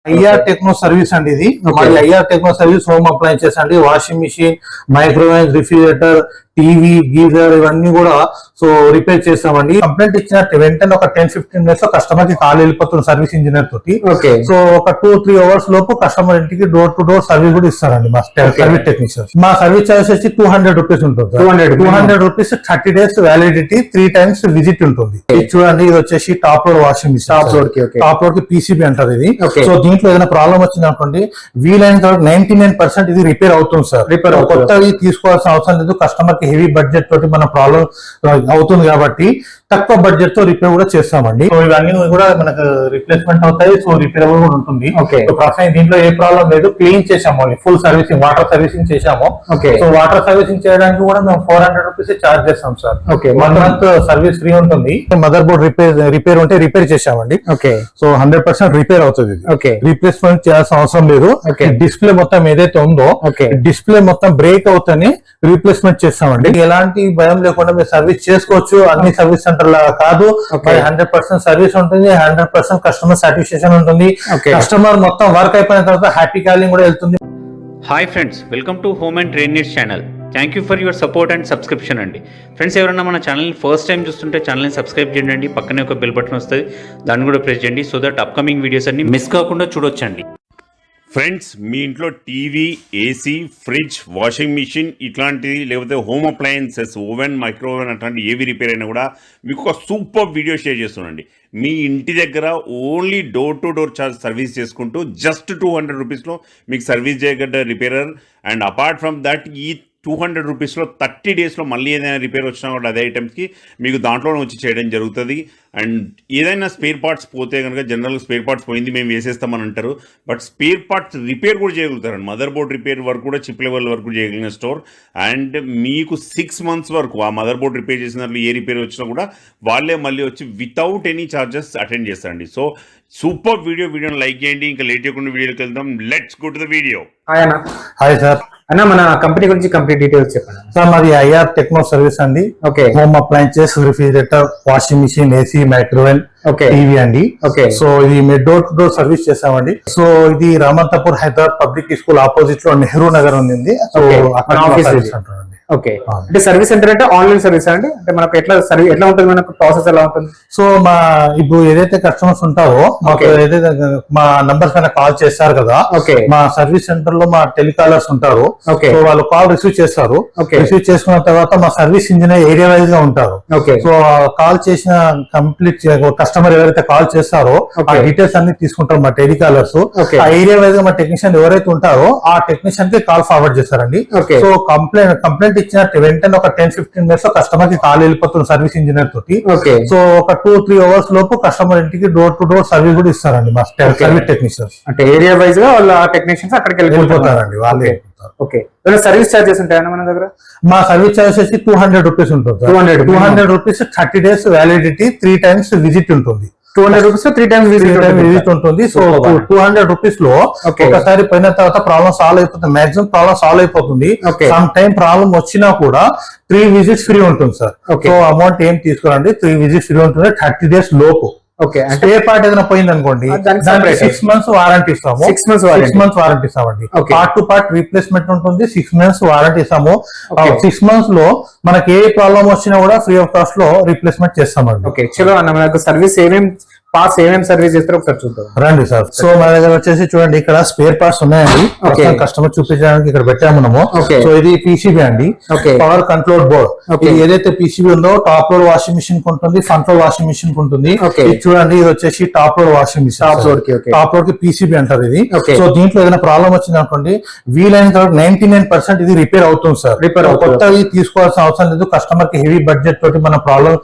IR techno service అండి ఇది. IR techno service home appliances అండి, washing machine, microwave, refrigerator, TV, geyser ఇవన్నీ కూడా సో రిపేర్ చేస్తామండి. కంప్లైంట్ ఇచ్చిన వెంటనే ఒక 10-15 మినిట్స్ లో కస్టమర్ కి కాల్ వెళ్ళిపోతుంది సర్వీస్ ఇంజనీర్ తోటి. సో ఒక 2-3 అవర్స్ లోపు కస్టమర్ ఇంటికి డోర్ టు డోర్ సర్వీస్ కూడా ఇస్తారండి మా సర్వీస్ టెక్నీషియన్స్. మా సర్వీస్ చార్జెస్ వచ్చి 200 రూపీస్ ఉంటుంది. 200 rupees 30 days validity, 3 times visit ఉంటుంది. ఇది చూడండి, ఇది వచ్చేసి top load washing machine. Top load కి పీసీబీ అంటారు ఇది. సో దీంట్లో ఏదైనా ప్రాబ్లం వచ్చింది అనుకోండి, వీలైనంత వరకు 99% ఇది రిపేర్ అవుతుంది సార్. కొత్తవి తీసుకోవాల్సిన అవసరం లేదు. కస్టమర్ కి హెవీ బడ్జెట్ తోటి మన ప్రాబ్లం అవుతుంది కాబట్టి తక్కువ బడ్జెట్ తో రిపేర్ కూడా చేస్తామండి. సో ఇవన్నీ కూడా మనకు రిప్లేస్మెంట్ అవుతాయి. సో రిపేరబుల్ కూడా ఉంటుంది. దీంట్లో ఏ ప్రాబ్లం లేదు. క్లీన్ చేసాము, ఫుల్ సర్వీసింగ్, వాటర్ సర్వీసింగ్ చేసాము. సో వాటర్ సర్వీసింగ్ చేయడానికి కూడా మేము 400 రూపీస్ చార్జ్ చేస్తాం సార్. 1 month సర్వీస్ ఫ్రీ ఉంటుంది. మదర్ బోర్డ్ రిపేర్ ఉంటే రిపేర్ చేసామండి. సో 100% రిపేర్ అవుతుంది. రీప్లేస్మెంట్ చేయాల్సిన అవసరం లేదు. డిస్ప్లే మొత్తం ఏదైతే ఉందో డిస్ప్లే మొత్తం బ్రేక్ అవుతాని రీప్లేస్మెంట్ చేస్తామండి. ఎలాంటి భయం లేకుండా మీరు సర్వీస్ చేసుకోవచ్చు. అన్ని సర్వీస్ సెంటర్ లాగా కాదు, 100% సర్వీస్ ఉంటుంది, 100% కస్టమర్ సాటిస్ఫాక్షన్ ఉంటుంది. కస్టమర్ మొత్తం వర్క్ అయిపోయిన తర్వాత హ్యాపీ కాలింగ్ కూడా వెళ్తుంది. Hi friends, welcome to home and trade needs channel. Thank you for your support and subscription అండి. ఫ్రెండ్స్, ఎవరైనా మన ఛానల్ని ఫస్ట్ టైం చూస్తుంటే ఛానల్ని సబ్స్క్రైబ్ చేయండి. పక్కనే ఒక బెల్ బటన్ వస్తుంది, దాన్ని కూడా ప్రెస్ చేయండి. సో దట్ అప్కమింగ్ వీడియోస్ అన్ని మిస్ కాకుండా చూడొచ్చండి. ఫ్రెండ్స్, మీ ఇంట్లో TV, AC, fridge, washing machine ఇట్లాంటివి, లేకపోతే హోమ్ అప్లయన్సెస్, ఓవెన్, మైక్రోవేవ్ అట్లాంటి ఏవి రిపేర్ అయినా కూడా మీకు ఒక సూపర్ వీడియో షేర్ చేస్తున్నాండి. మీ ఇంటి దగ్గర only door to door service చేసుకుంటూ జస్ట్ 200 రూపీస్లో మీకు సర్వీస్ చేయగల repairer. And apart from that, ఈ 200 రూపీస్లో 30 డేస్లో మళ్ళీ ఏదైనా రిపేర్ వచ్చినా కూడా అదే ఐటమ్స్కి మీకు దాంట్లోనే వచ్చి చేయడం జరుగుతుంది. అండ్ ఏదైనా స్పేర్ పార్ట్స్ పోతే కనుక జనరల్గా స్పేర్ పార్ట్స్ పోయింది మేము వేసేస్తామని అంటారు, బట్ స్పేర్ పార్ట్స్ రిపేర్ కూడా చేయగలుగుతారండి. మదర్ బోర్డ్ రిపేర్ వరకు కూడా చిప్ లెవెల్ వరకు చేయగలిగిన స్టోర్. అండ్ మీకు 6 months వరకు ఆ మదర్ బోర్డ్ రిపేర్ చేసిన దాంట్లో ఏ రిపేర్ వచ్చినా కూడా వాళ్ళే మళ్ళీ వచ్చి వితౌట్ ఎనీ ఛార్జెస్ అటెండ్ చేస్తారండి. సో సూపర్ వీడియోని లైక్ చేయండి. ఇంకా లేట్ చేయకుండా వీడియోకి వెళ్దాం. Let's go to the video. Hi sir. అన్న, మన కంపెనీ గురించి కంప్లీట్ డీటెయిల్స్ చెప్పండి సార్. మాది ఐఆర్ టెక్నో సర్వీస్ అండి. Home appliances, refrigerator, washing machine, AC, microwave, TV అండి. సో ఇది మేము డోర్ టు డోర్ సర్వీస్ చేస్తామండి. సో ఇది Ramanthapur Hyderabad public school opposite లో నెహ్రూ నగర్ ఉంది. సో అక్కడ ఆఫీస్ అంటారండి. అంటే సర్వీస్ సెంటర్ అంటే ఆన్లైన్ సర్వీస్ అండి. అంటే మనకు ఎట్లా ఉంటుంది, మనకు ప్రాసెస్ ఎలా ఉంటుంది? సో మా ఇప్పుడు ఏదైతే కస్టమర్స్ ఉంటారో మాకు ఏదైతే మా నంబర్స్ పైన కాల్ చేస్తారు కదా, మా సర్వీస్ సెంటర్ లో మా టెలికాలర్స్ ఉంటారు. సో వాళ్ళు కాల్ రిసీవ్ చేస్తారు. రిసీవ్ చేసుకున్న తర్వాత మా సర్వీస్ ఇంజనీర్ ఏరియా వైజ్ గా ఉంటారు. సో కాల్ చేసిన కంప్లీట్ కస్టమర్ ఎవరైతే కాల్ చేస్తారో ఆ డీటెయిల్స్ అన్ని తీసుకుంటారు మా టెలికాలర్స్. ఆ ఏరియా వైజ్ గా మా టెక్నీషియన్ ఎవరైతే ఉంటారో ఆ టెక్నీషియన్ కి కాల్ ఫార్వర్డ్ చేస్తారండి. సో కంప్లైంట్ ఇచ్చిన వెంటనే ఒక 10-15 మినిట్స్ లో కస్టమర్ కి కాల్ వెళ్ళిపోతుంది సర్వీస్ ఇంజనీర్ తోటి. సో ఒక 2-3 అవర్స్ లోపు కస్టమర్ ఇంటికి డోర్ టు డోర్ సర్వీస్ కూడా ఇస్తారండి మా సర్వీస్ టెక్నీషియన్స్. అంటే ఏరియా వైజ్ గా వాళ్ళ టెక్నీషియన్స్ అక్కడికి వెళ్ళిపోతారండి. వాళ్ళే ఓకే. సర్వీస్ చార్జెస్ ఉంటాయన్న మన దగ్గర? మా సర్వీస్ చార్జెస్ వచ్చి 200 రూపీస్ ఉంటుంది. 200 rupees 30 days validity, 3 times visit ఉంటుంది. 200 రూపీస్ 3 times విజిట్ ఉంటుంది. సో 200 రూపీస్ లో ఒకసారి పోయిన తర్వాత ప్రాబ్లం సాల్వ్ అయిపోతుంది. మాక్సిమం ప్రాబ్లం సాల్వ్ అయిపోతుంది. సమ్ టైం ప్రాబ్లం వచ్చినా కూడా 3 visits ఫ్రీ ఉంటుంది సార్. సో అమౌంట్ ఏం తీసుకోరండి, 3 visits ఫ్రీ ఉంటుంది 30 days లోపు. స్పేర్ పార్ట్ ఏదైనా పోయింది అనుకోండి, 6 months వారంటీ ఇస్తాము. 6 months వారంటీ ఇస్తామండి. పార్ట్ టు పార్ట్ రీప్లేస్మెంట్ ఉంటుంది. 6 months వారంటీ ఇస్తాము. 6 months లో మనకి ఏ ప్రాబ్లం వచ్చినా కూడా ఫ్రీ ఆఫ్ కాస్ట్ లో రీప్లేస్మెంట్ చేస్తామండి. ఓకే, చలో అన్న, మనకు సర్వీస్ ఏమేమి సర్వీస్ చేస్తారో ఒకసారి చూద్దాం రండి సార్. సో మన దగ్గర వచ్చేసి చూడండి, ఇక్కడ స్పేర్ పార్ట్స్ ఉన్నాయండి. కస్టమర్ చూపించడానికి ఇక్కడ పెట్టాము మనము. సో ఇది పీసీబీ అండి, పవర్ కంట్రోల్ బోర్డ్. ఇది ఏదైతే పీసీబీ ఉందో టాప్ లోడ్ వాషింగ్ మిషన్ ఉంటుంది, ఫ్రంట్ లోడ్ వాషింగ్ మిషన్ ఉంటుంది. చూడండి, ఇది వచ్చేసి top load washing machine. Top load కి పీసీబీ అంటారు ఇది. సో దీంట్లో ఏదైనా ప్రాబ్లం వచ్చింది అనుకోండి, వీలైనంత వరకు 99% ఇది రిపేర్ అవుతుంది సార్. కొత్తవి తీసుకోవాల్సిన అవసరం లేదు. కస్టమర్ కి హెవీ బడ్జెట్ తోటి మన ప్రాబ్లం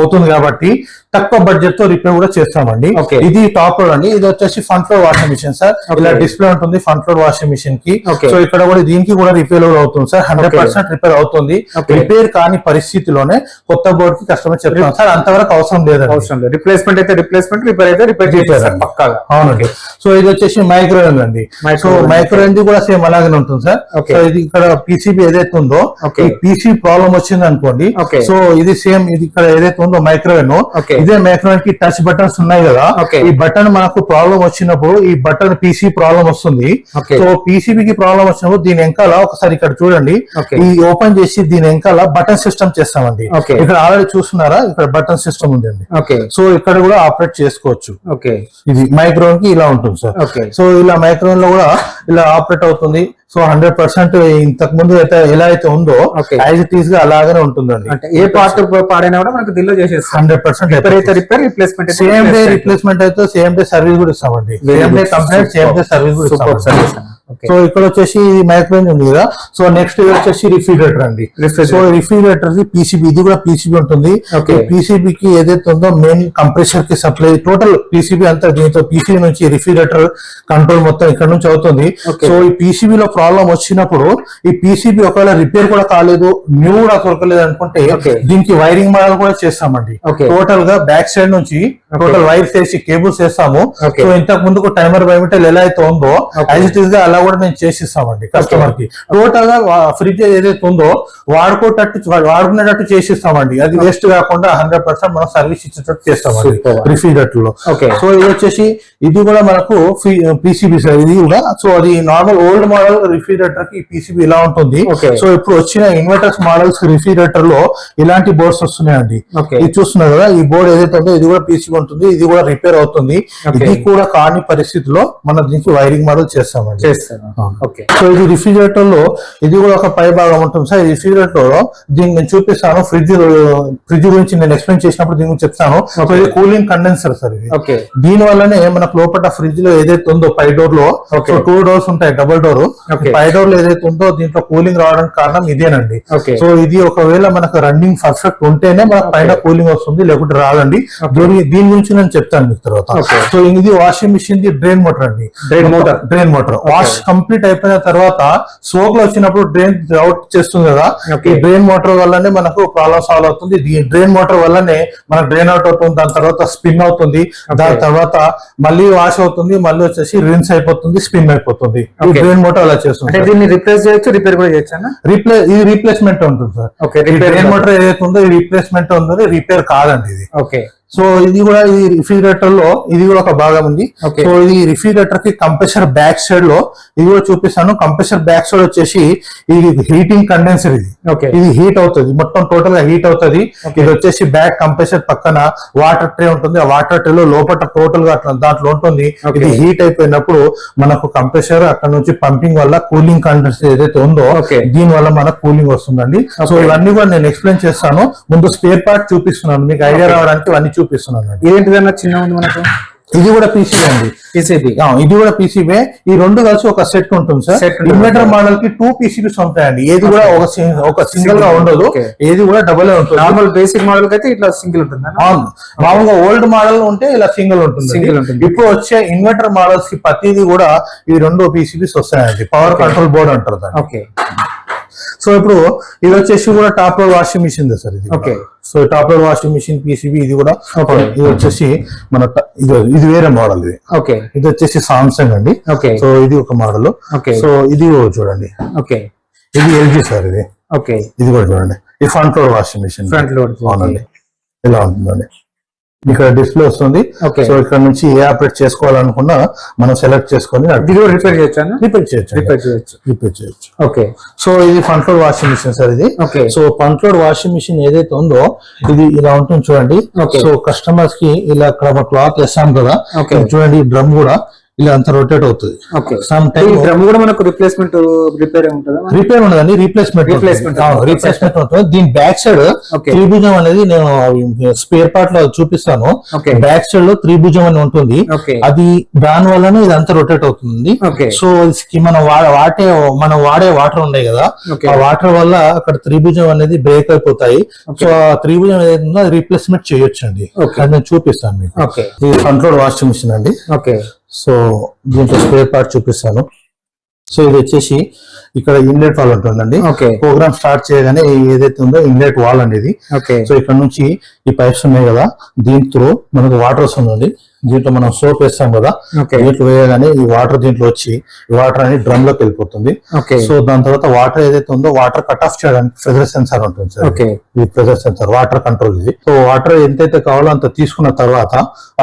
అవుతుంది కాబట్టి తక్కువ బడ్జెట్ తో రిపేర్ కూడా చేస్తామండి. ఇది టాప్ లోడ్ అండి. ఇది వచ్చేసి front load washing machine sir. ఇలా డిస్ప్లే ఉంటుంది ఫ్రంట్ లోడ్ వాషింగ్ మిషన్ కి. సో ఇక్కడ కూడా దీనికి కూడా రిపేర్ అవుతుంది సార్. 100% రిపేర్ అవుతుంది. రిపేర్ కాని పరిస్థితిలోనే కొత్త బోర్డ్ కి కస్టమర్ చెప్తాం సార్. అంతవరకు అవసరం లేదు. రిప్లేస్మెంట్ అయితే రిప్లేస్మెంట్, రిపేర్ అయితే రిపేర్ చేస్తారు పక్కాగా. అవునండి. సో ఇది వచ్చేసి మైక్రోవేవ్ అండి. సో మైక్రోవేవ్ కూడా సేమ్ అలాగే ఉంటుంది సార్. సో ఇది ఇక్కడ పీసీబీ ఏదైతే ఉందో, ఈ పీసీ ప్రాబ్లం వచ్చింది అనుకోండి, సో ఇది సేమ్ ఇది ఇక్కడ ఏదైతే ఉందో మైక్రోవేవ్ ఇదే మైక్రోవేవ్ కి టచ్ బటన్స్ ఉన్నాయి కదా, ఈ బటన్ మనకు ప్రాబ్లం వచ్చినప్పుడు ఈ బటన్ పీసీ ప్రాబ్లం వస్తుంది. సో పీసీబీకి ప్రాబ్లం వచ్చినప్పుడు దీని వెనకాల ఒకసారి ఇక్కడ చూడండి, ఈ ఓపెన్ చేసి దీని వెనకాల బటన్ సిస్టమ్ చేస్తామండి. ఇక్కడ ఆల్రెడీ చూస్తున్నారా, ఇక్కడ బటన్ సిస్టమ్ ఉందండి. సో ఇక్కడ కూడా ఆపరేట్ చేసుకోవచ్చు. ఇది మైక్రోవేవ్ కి ఇలా ఉంటుంది సార్. సో ఇలా మైక్రోవేవ్ లో కూడా ఇలా ఆపరేట్ అవుతుంది. సో 100% ఇంతకు ముందు అయితే ఎలా అయితే ఉందో యాజ్ ఇట్ ఈస్ గా అలాగనే ఉంటుందండి. ఏ పార్ట్ పాడైనా కూడా మనకు దీనిలో చేసేస్తాం. 100% repair replacement same day replacement అయితే సేమ్ డే సర్వీస్ కూడా ఇస్తామండి. Same day complaint same day service కూడా ఇస్తాం. సో ఇక్కడ వచ్చేసి మైక్రోవేవ్ ఉంది కదా. సో నెక్స్ట్ ఇది వచ్చేసి రిఫ్రిజిరేటర్ అండి. సో రిఫ్రిజిరేటర్ పీసీబీ, ఇది కూడా పీసీబీ ఉంటుంది. పీసీబీకి ఏదైతే ఉందో మెయిన్ కంప్రెసర్ కి సప్లై టోటల్ పీసీబీ అంతా దీంతో పీసీబీ నుంచి రిఫ్రిజిరేటర్ కంట్రోల్ మొత్తం ఇక్కడ నుంచి అవుతుంది. సో ఈ పీసీబీలో ప్రాబ్లం వచ్చినప్పుడు ఈ పీసీబీ ఒకవేళ రిపేర్ కూడా కాలేదు, న్యూ కూడా దొరకలేదు అనుకుంటే దీనికి వైరింగ్ మోడల్ కూడా చేస్తామండి. టోటల్ గా బ్యాక్ సైడ్ నుంచి టోటల్ వైర్స్ వేసి కేబుల్స్ వేస్తాము. సో ఇంతకు ముందుకు టైమర్ బయోమెట్రిక్ ఎలా అయితే ఉందో యాజ్ ఇట్ ఈస్ గా అలా కూడా నేను చేసిస్తామండి కస్టమర్ కి. టోటల్ గా ఫ్రిడ్జ్ ఏదైతే ఉందో వాడుకునేటట్టు చేసిస్తామండి. అది వేస్ట్ కాకుండా 100% మనం సర్వీస్ ఇచ్చేటట్టు చేస్తామండి రిఫ్రిజిరేటర్ లో. సో ఇది వచ్చేసి ఇది కూడా మనకు పీసీబీ సార్, ఇది కూడా. సో అది నార్మల్ ఓల్డ్ మోడల్ రిఫ్రిజిరేటర్ కి పీసీబీ ఇలా ఉంటుంది. సో ఇప్పుడు వచ్చిన ఇన్వర్టర్స్ మోడల్స్ రిఫ్రిజిరేటర్ లో ఇలాంటి బోర్డ్స్ వస్తున్నాయండి. ఇది చూస్తున్నారు కదా, ఈ బోర్డ్ ఏదైతే ఉందో ఇది కూడా పీసీబీ ఉంటుంది, ఇది కూడా రిపేర్ అవుతుంది. ఇది కూడా కాని పరిస్థితిలో మనం దీనికి వైరింగ్ మోడల్ చేస్తామండి. సో ఇది రిఫ్రిజిరేటర్ లో ఇది కూడా ఒక పై భాగం ఉంటుంది సార్. ఈ రిఫ్రిజిరేటర్ లో దీన్ని నేను చూపిస్తాను. ఫ్రిడ్జ్ గురించి నేను ఎక్స్ప్లెయిన్ చేసినప్పుడు దీని గురించి చెప్తాను. సో ఇది కూలింగ్ కండెన్సర్ సార్. ఇది దీని వల్లనే మనకు లోపల ఫ్రిడ్జ్ లో ఏదైతే ఉందో పై డోర్ లో 2 డోర్స్ ఉంటాయి, డబుల్ డోర్. పై డోర్ లో ఏదైతే ఉందో దీంట్లో కూలింగ్ రావడానికి కారణం ఇదేనండి. సో ఇది ఒకవేళ మనకు రన్నింగ్ పర్ఫెక్ట్ ఉంటేనే మనకు పైన కూలింగ్ వస్తుంది, లేకుంటే రాదండి. దీని గురించి నేను చెప్తాను మీకు తర్వాత. సో ఇది వాషింగ్ మిషన్ ది డ్రైన్ మోటార్ అండి. డ్రైన్ మోటార్ వాష్ కంప్లీట్ అయిపోయిన తర్వాత సోక్ లో వచ్చినప్పుడు డ్రైన్ అవుట్ చేస్తుంది కదా, ఈ డ్రైన్ మోటార్ వల్లనే మనకు ప్రాబ్లం సాల్వ్ అవుతుంది. ఈ డ్రైన్ మోటార్ వల్లనే మనకు డ్రైన్ అవుట్ అవుతుంది, దాని తర్వాత స్పిన్ అవుతుంది, దాని తర్వాత మళ్ళీ వాష్ అవుతుంది, మళ్ళీ వచ్చేసి రిన్స్ అయిపోతుంది, స్పిన్ అయిపోతుంది. ఈ డ్రైన్ మోటార్ అలా చేస్తుంది. దీన్ని రిప్లేస్ చేయొచ్చు, రిపేర్ కూడా చేయొచ్చు. ఇది రీప్లేస్మెంట్ ఉంటుంది సార్. డ్రైన్ మోటార్ ఏదైతే ఉందో ఈ రీప్లేస్మెంట్ ఉంటుంది, రిపేర్ కాదండి ఇది. సో ఇది కూడా ఈ రిఫ్రిజిరేటర్ లో ఇది కూడా ఒక భాగం ఉంది. సో ఇది రిఫ్రిజిరేటర్ కి కంప్రెసర్ బ్యాక్ సైడ్ లో ఇది కూడా చూపిస్తాను. కంప్రెసర్ బ్యాక్ సైడ్ వచ్చేసి ఇది హీటింగ్ కండెన్సర్. ఇది హీట్ అవుతుంది, మొత్తం టోటల్ గా హీట్ అవుతుంది. ఇది వచ్చేసి బ్యాక్ కంప్రెసర్ పక్కన వాటర్ ట్రే ఉంటుంది. ఆ వాటర్ ట్రే లో లోపల టోటల్ గా దాంట్లో ఉంటుంది. ఇది హీట్ అయిపోయినప్పుడు మనకు కంప్రెసర్ అక్కడ నుంచి పంపింగ్ వల్ల కూలింగ్ కండెన్సర్ ఏదైతే ఉందో దీని వల్ల మనకు కూలింగ్ వస్తుందండి. సో ఇవన్నీ కూడా నేను ఎక్స్ప్లెయిన్ చేస్తాను. ముందు స్పేర్ పార్ట్ చూపిస్తున్నాను మీకు ఐడియా రావడానికి. ఇవన్నీ చూపిస్తున్నాను. ఏంటిదన్నా చిన్న ఉంది మనకు. ఇది కూడా పీసీబీ అండి. ఇది కూడా పీసీబీ. ఈ రెండు కలిసి ఒక సెట్ ఉంటుంది సార్. ఇన్వర్టర్ మోడల్ కి 2 పీసీబీస్ ఉంటాయండి. ఏది కూడా ఒక సింగిల్ గా ఉండదు, ఏది కూడా డబుల్ ఉంటుంది. నార్మల్ బేసిక్ మోడల్ అయితే ఇట్లా సింగిల్ ఉంటుంది. మామూలుగా ఓల్డ్ మోడల్ ఉంటే ఇలా సింగిల్ ఉంటుంది. ఇప్పుడు వచ్చే ఇన్వర్టర్ మోడల్స్ కి ప్రతిదీ కూడా ఈ 2 పీసీబీస్ వస్తాయండి. పవర్ కంట్రోల్ బోర్డ్ అంటారు దాన్ని. సో ఇప్పుడు ఇది వచ్చేసి కూడా top load washing machine sir. ఇది so top load washing machine PCB. ఇది కూడా ఇది వచ్చేసి మన ఇది వేరే మోడల్. ఇది వచ్చేసి సామ్సంగ్ అండి. సో ఇది ఒక మోడల్. సో ఇది చూడండి, ఇది ఎల్జీ సార్. ఇది కూడా చూడండి, ఇది front load washing machine. Front load అవునండి, ఇలా ఉంటుందండి. ఇక్కడ డిస్ప్లే వస్తుంది. సో ఇక్కడ నుంచి ఏ ఆపరేట్ చేసుకోవాలనుకున్నా మనం సెలెక్ట్ చేసుకొని రిపేర్ చేయొచ్చు. సో ఇది front load washing machine sir. ఇది so front load washing machine ఏదైతే ఉందో ఇది ఇలా ఉంటుంది చూడండి. సో కస్టమర్స్ కి ఇలా అక్కడ క్లాత్ వేస్తాం కదా, చూడండి డ్రమ్ కూడా ఇలా అంతా రొటేట్ అవుతుంది. సమ్ టైం డ్రమ్ కూడా మనకు రిప్లేస్మెంట్ రిపేర్ ఉండదండి, రిప్లేస్మెంట్ ఉంటుంది. దీని బ్యాక్ సైడ్ త్రిభుజం అనేది నేను స్పేర్ పార్ట్ లో చూపిస్తాను. బ్యాక్ సైడ్ లో త్రిభుజం అని ఉంటుంది. అది దాని వల్లనే ఇదంతా రొటేట్ అవుతుంది. సో మనం వాడే వాటర్ ఉన్నాయి కదా, ఆ వాటర్ వల్ల అక్కడ త్రిభుజం అనేది బ్రేక్ అయిపోతాయి. సో ఆ త్రిభుజం ఏదైతే ఉందో అది రీప్లేస్మెంట్ చేయొచ్చు అండి. అది నేను చూపిస్తాను మీకు. ఇది ఫ్రంట్ లోడ్ వాషింగ్ మిషన్ అండి. సో దీంట్లో స్పేర్ పార్ట్ చూపిస్తాను. సో ఇది వచ్చేసి ఇక్కడ ఇన్లెట్ వాల్ ఉంటుందండి. ప్రోగ్రామ్ స్టార్ట్ చేయగానే ఏదైతే ఉందో ఇన్లెట్ వాల్ అనేది. సో ఇక్కడ నుంచి ఈ పైప్స్ ఉన్నాయి కదా, దీని త్రూ మనకు వాటర్ వస్తుందండి. దీంట్లో మనం సోప్ వేస్తాం కదా, Okay. దీంట్లో వేయగానే ఈ వాటర్ దీంట్లో వచ్చి ఈ వాటర్ అనేది డ్రమ్ లోకి వెళ్ళిపోతుంది. Okay. సో దాని తర్వాత వాటర్ ఏదైతే ఉందో వాటర్ కట్ ఆఫ్ చేయడానికి ప్రెజర్ సెన్సార్ ఉంటుంది సార్. Okay. ఈ ప్రెజర్ సెన్సార్ వాటర్ కంట్రోల్ ఇది. సో వాటర్ ఎంతైతే కావాలో అంత తీసుకున్న తర్వాత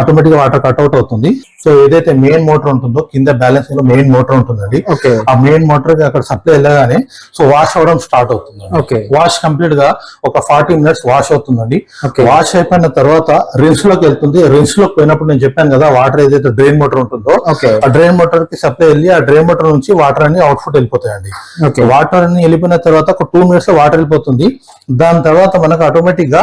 ఆటోమేటిక్ గా వాటర్ కట్ అవుట్ అవుతుంది. సో ఏదైతే మెయిన్ మోటార్ ఉంటుందో కింద బ్యాలెన్స్ లో మెయిన్ మోటార్ ఉంటుందండి. Okay. ఆ మెయిన్ మోటార్ కి అక్కడ సప్లై వెళ్ళగానే సో వాష్ అవడం స్టార్ట్ అవుతుంది. Okay. వాష్ కంప్లీట్ గా ఒక 40 మినిట్స్ వాష్ అవుతుందండి. Okay. వాష్ అయిపోయిన తర్వాత రిన్స్ లోకి వెళ్తుంది. రిన్స్ లోకి పోయినప్పుడు నేను చెప్పాను కదా వాటర్ ఏదైతే డ్రైన్ మోటార్ ఉంటుందో Okay. ఆ డ్రైన్ మోటార్ కి సప్లై వెళ్ళి ఆ డ్రైన్ మోటార్ నుంచి వాటర్ అన్ని అవుట్పుట్ వెళ్ళిపోతాయండి. Okay. వాటర్ అన్ని వెళ్ళిపోయిన తర్వాత ఒక 2 మినిట్స్ లో వాటర్ వెళ్ళిపోతుంది. దాని తర్వాత మనకు ఆటోమేటిక్ గా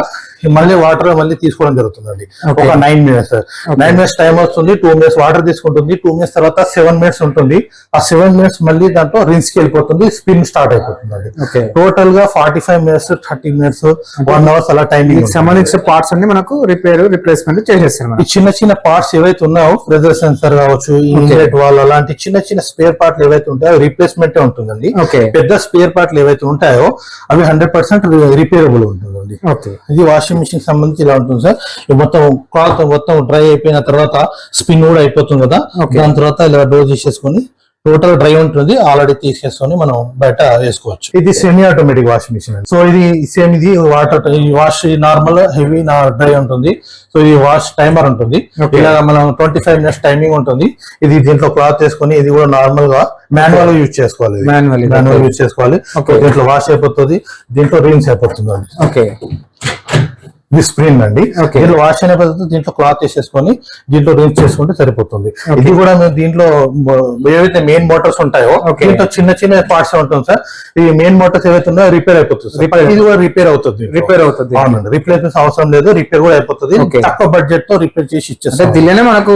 మళ్ళీ వాటర్ మళ్ళీ తీసుకోవడం జరుగుతుందండి. Okay. ఒక 9 మినిట్స్ 9 మినిట్స్ టైం వస్తుంది. 2 మినిట్స్ వాటర్ తీసుకుంటుంది. 2 మినిట్స్ తర్వాత 7 మినిట్స్ ఉంటుంది. ఆ 7 మినిట్స్ మళ్ళీ దాంట్లో రిన్స్ కి వెళ్ళిపోతుంది. స్పిన్ స్టార్ట్ అయిపోతుందండి. Okay. టోటల్ గా 45 మినిట్స్ 30 మినిట్స్ 1 అవర్ అలా టైమింగ్. దీనికి సంబంధించిన పార్ట్స్ అన్ని మనకు రిప్లేస్మెంట్ చేసేస్తారు ఈ మనం. చిన్న చిన్న పార్ట్స్ ఏవైతే ఉన్నాయో ప్రెజర్ సెన్సర్ కావచ్చు, ఇన్లెట్ వాల్ అలాంటి చిన్న చిన్న స్పేర్ పార్ట్లు ఏవైతే ఉంటాయో రీప్లేస్మెంట్ ఉంటుందండి. Okay. పెద్ద స్పేర్ పార్ట్లు ఏవైతే ఉంటాయో అవి 100% రిపేరబుల్ ఉంటుందండి. ఓకే. ఇది వాషింగ్ మిషన్ సంబంధించి ఇలా ఉంటుంది సార్. ఇది మొత్తం క్లాత్ మొత్తం డ్రై అయిపోయిన తర్వాత స్పిన్ కూడా అయిపోతుంది కదా. Okay. దాని తర్వాత ఇలా డోర్ తీసేసుకొని టోటల్ డ్రై ఉంటుంది ఆల్రెడీ తీసేసుకొని మనం బయట వేసుకోవచ్చు. ఇది సెమీ ఆటోమేటిక్ వాషింగ్ మిషన్ అండి. సో ఇది సేమ్ ఇది water wash normal heavy dry ఉంటుంది. సో ఇది వాష్ టైమర్ ఉంటుంది. Okay. ఇలా మనం 25 మినిట్స్ టైమింగ్ ఉంటుంది. ఇది దీంట్లో క్లాత్ వేసుకొని ఇది కూడా నార్మల్ గా మాన్యువల్ యూజ్ చేసుకోవాలి. Manually. మాన్యువల్ యూజ్ చేసుకోవాలి. Okay. దీంట్లో వాష్ అయిపోతుంది. దీంట్లో రిన్స్ అయిపోతుంది అండి. ఓకే. ఇది స్ప్రింగ్ అండి. Okay. దీంట్లో వాష్ అయిన పద్ధతి దీంట్లో క్లాత్ వేసేసుకొని దీంట్లో రిన్స్ చేసుకుంటే సరిపోతుంది. Okay. ఇది కూడా మేము దీంట్లో ఏవైతే మెయిన్ మోటార్స్ ఉంటాయో Okay. దీంట్లో చిన్న చిన్న పార్ట్స్ ఉంటుంది సార్. ఈ మెయిన్ మోటార్స్ ఏవైతే ఉన్నాయో రిపేర్ అయిపోతుంది సార్. Repair. ఇది కూడా రిపేర్ అవుతుంది. రిపేర్ అవుతుంది. అవునండి. రిప్లేస్మెంట్ అవసరం లేదు. రిపేర్ కూడా అయిపోతుంది. Okay. తక్కువ బడ్జెట్ తో రిపేర్ చేసి అంటే ఇచ్చేస్తాం. దీనిలోనే మనకు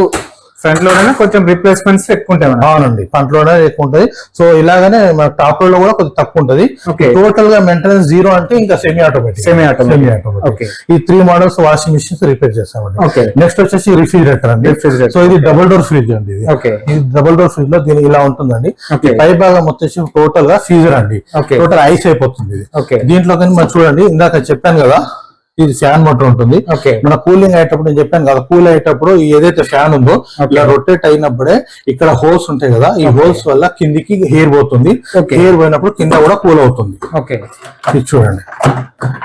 ఫ్రంట్ లోనే కొంచెం రిప్లేస్మెంట్స్ ఎక్కువ ఉంటాయి మనకు. అవునండి. ఫ్రంట్లోనే ఎక్కువ ఉంటది. సో ఇలాగనే మన టాప్ లో కూడా కొద్దిగా తక్కువ ఉంటది. Okay. టోటల్ గా మెయింటెనెన్స్ జీరో అంటే ఇంకా semi automatic. Semi automatic. Okay. ఈ 3 మోడల్స్ వాషింగ్ మిషన్స్ రిపేర్ చేస్తామండి. Okay. నెక్స్ట్ వచ్చేసి రిఫ్రిజిరేటర్ అండి. Refrigerator. సో ఇది డబుల్ డోర్ ఫ్రిడ్జ్ అండి. ఇది Okay. ఇది డబుల్ డోర్ ఫ్రిడ్జ్ లో దీని ఇలా ఉంటుందండి. Okay. ఈ పై భాగం వచ్చేసి టోటల్ గా ఫ్రీజర్ అండి. Okay. టోటల్ ఐస్ అయిపోతుంది ఇది. Okay. దీంట్లో కానీ మనం చూడండి ఇందాక చెప్పాను కదా ఇది ఫ్యాన్ మోటార్ ఉంటుంది. Okay. మన కూలింగ్ అయ్యేటప్పుడు నేను చెప్పాను కదా కూల్ అయ్యేటప్పుడు ఈ ఏదైతే ఫ్యాన్ ఉందో Okay. ఇలా రొటేట్ అయినప్పుడే ఇక్కడ హోల్స్ ఉంటాయి కదా ఈ హోల్స్ వల్ల కిందికి హెయిర్ పోతుంది. Okay. హెయిర్ పోయినప్పుడు కింద కూడా కూల్ అవుతుంది. ఓకే. ఇది చూడండి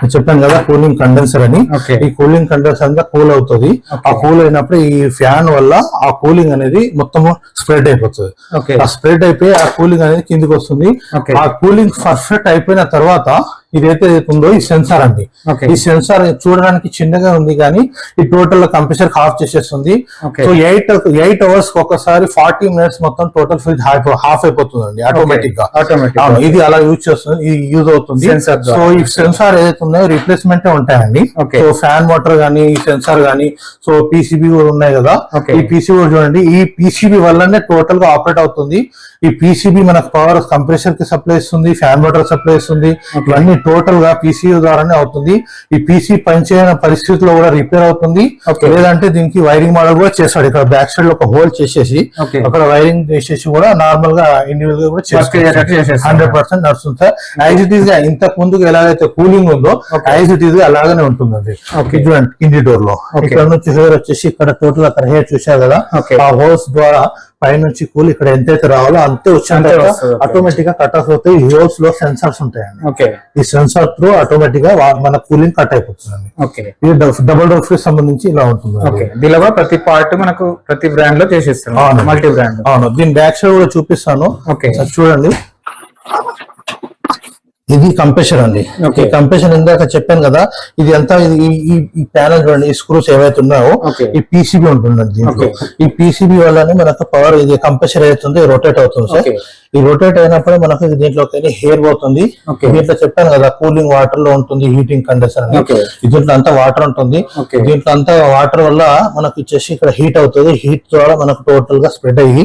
నేను చెప్పాను కదా కూలింగ్ కండెన్సర్ అని. Okay. ఈ కూలింగ్ కండెన్సర్ అంతా కూల్ అవుతుంది. Okay. ఆ కూల్ అయినప్పుడు ఈ ఫ్యాన్ వల్ల ఆ కూలింగ్ అనేది మొత్తం స్ప్రెడ్ అయిపోతుంది. Okay. ఆ స్ప్రెడ్ అయిపోయి ఆ కూలింగ్ అనేది కిందికి వస్తుంది. Okay. ఆ కూలింగ్ పర్ఫెక్ట్ అయిపోయిన తర్వాత ఇదైతే ఉందో ఈ సెన్సార్ అండి. Okay. ఈ సెన్సార్ చూడడానికి చిన్నగా ఉంది కానీ ఈ టోటల్ కంప్రెసర్ ఆఫ్ చేసేస్తుంది. Okay. సో 8 అవర్స్ ఒకసారి 40 మినిట్స్ మొత్తం టోటల్ ఫ్రిడ్జ్ హాఫ్ అయిపోతుందండి ఆటోమేటిక్ గా. Automatic. అవును, ఇది అలా యూజ్ అవుతుంది. Sensor ద్వారా. సో ఈ సెన్సార్ ఏదైతే ఉన్నాయో రీప్లేస్మెంట్ ఉంటాయండి. Okay. సో ఫ్యాన్ మోటార్ గానీ ఈ సెన్సార్ గానీ సో పీసీబీ కూడా ఉన్నాయి కదా. Okay. ఈ పీసీబీ చూడండి ఈ పీసీబీ వల్లనే టోటల్ గా ఆపరేట్ అవుతుంది. ఈ పీసీబీ మనకు పవర్ కంప్రెసర్ కి సప్లై ఇస్తుంది, ఫ్యాన్ మోటార్ సప్లై ఇస్తుంది. ఇవన్నీ టోటల్ గా పీసీబీ ద్వారానే అవుతుంది. ఈ పీసీ పనిచేయని పరిస్థితిలో కూడా రిపేర్ అవుతుంది. Okay. లేదంటే దీనికి వైరింగ్ మోడల్ కూడా చేస్తాడు. ఇక్కడ బ్యాక్ సైడ్ లో ఒక హోల్ చేసేసి Okay. అక్కడ వైరింగ్ చేసేసి కూడా నార్మల్ గా ఇండివిజువల్ గా కూడా చేసేస్తాడు. 100% నడుస్తుంది సార్. యాజ్ ఇట్ ఈస్ గా ఇంతకు ముందుకు ఎలాగైతే కూలింగ్ ఉందో యాజ్ ఇట్ ఈస్ గా అలాగనే ఉంటుందండి. Okay. చూడండి కింది డోర్ లో Okay. ఇక్కడ నుంచి హెయిర్ వచ్చేసి ఇక్కడ టోటల్ అక్కడ హెయిర్ చూసారు కదా. Okay. ఆ హోల్స్ ద్వారా పైనుంచి కూల్ ఇక్కడ ఎంతైతే రావాలో అంతే అంతే వచ్చాక వస్తుంది. ఆటోమేటిక్ గా కట్ ఆఫ్ అవుతాయి. ఈ హోల్స్ లో సెన్సార్స్ ఉంటాయండి. ఓకే. ఈ సెన్సార్ త్రూ ఆటోమేటిక్ గా మన కూలింగ్ కట్ అయిపోతుందండి. ఓకే. ఇది డబుల్ డోర్ ఫ్రిడ్జ్ సంబంధించి ఇలా ఉంటుంది. ఓకే. దీనిలో కూడా ప్రతి పార్ట్ మనకు ప్రతి బ్రాండ్ లో చేసేస్తాం. అవును. Multi brand. అవును, దీని బ్యాక్ సైడ్ కూడా చూపిస్తాను. ఓకే. అది చూడండి ఇది కంప్రెషర్ అండి. Okay. ఈ కంప్రెషర్ ఇందాక చెప్పాను కదా ఇది అంతా ఈ ప్యానల్ చూడండి ఈ స్క్రూస్ ఏవైతే ఉన్నాయో Okay. ఈ పీసీబీ ఉంటుందండి దీంట్లో. Okay. ఈ పీసీబీ వల్లనే మనకు పవర్ ఇది కంప్రెషర్ అవుతుంది రొటేట్ అవుతుంది సార్. Okay. ఈ రొటేట్ అయినప్పుడు మనకు దీంట్లోకి హెయిర్ పోతుంది. Okay. దీంట్లో చెప్పాను కదా కూలింగ్ వాటర్ లో ఉంటుంది హీటింగ్ కండెన్సర్ అని. Okay. దీంట్లో అంతా వాటర్ ఉంటుంది. Okay. దీంట్లో అంతా వాటర్ వల్ల మనకు వచ్చేసి ఇక్కడ హీట్ అవుతుంది. హీట్ ద్వారా మనకు టోటల్ గా స్ప్రెడ్ అయ్యి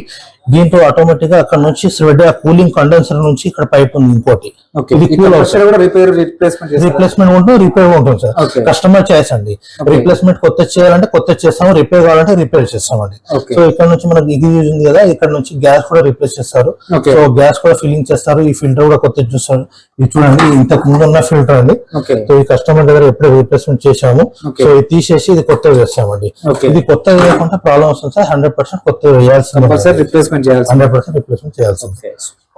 దీంట్లో ఆటోమేటిక్ గా అక్కడ నుంచి స్ప్రెడ్ కూలింగ్ కండెన్సర్ నుంచి ఇక్కడ పైప్ ఉంది ఇంకోటి ఓకే ఇది ఈ కూల్ కంప్రెసర్ కూడా రీప్లేస్మెంట్ చేస్తారు. రిప్లేస్మెంట్ ఉంటుంది, రిపేర్ ఉంటుంది సార్. Okay. కస్టమర్ చాయిస్ అండి. Okay. రిప్లేస్మెంట్ కొత్త చేయాలంటే కొత్త చేస్తాము, రిపేర్ కావాలంటే రిపేర్ చేస్తామండి. Okay. సో ఇక్కడ నుంచి మనకి ఇది యూజ్ ఉంది కదా, ఇక్కడ నుంచి గ్యాస్ కూడా రిప్లేస్ చేస్తారు. Okay. సో గ్యాస్ కూడా ఫిల్లింగ్ చేస్తారు. ఈ ఫిల్టర్ కూడా కొత్త చూస్తారు. ఇది చూడండి, ఇంతకు ముందు ఉన్న ఫిల్టర్ అండి. ఓకే సో ఈ కస్టమర్ దగ్గర ఎప్పుడే రీప్లేస్మెంట్ చేశాము. Okay. సో ఇది తీసేసి ఇది కొత్తగా చేస్తామండి. Okay. ఇది కొత్తగా వేయకుండా ప్రాబ్లం వస్తుంది సార్. 100% కొత్తగా వేయాల్సింది, కంపల్సరీ రిప్లేస్మెంట్ చేయాల్సి 100% రిప్లేస్మెంట్ చేయాల్సింది.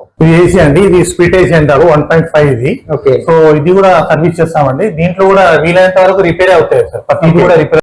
ఓకే ఇది ఏసీ అండి, ఇది స్ప్లిట్ ఏసీ అంటారు, 1.5 ఇది. ఓకే సో ఇది కూడా సర్వీస్ చేస్తామండి. దీంట్లో కూడా వీలైనంత వరకు రిపేర్ అవుతాయి సార్. ప్రతిది కూడా రిపేర్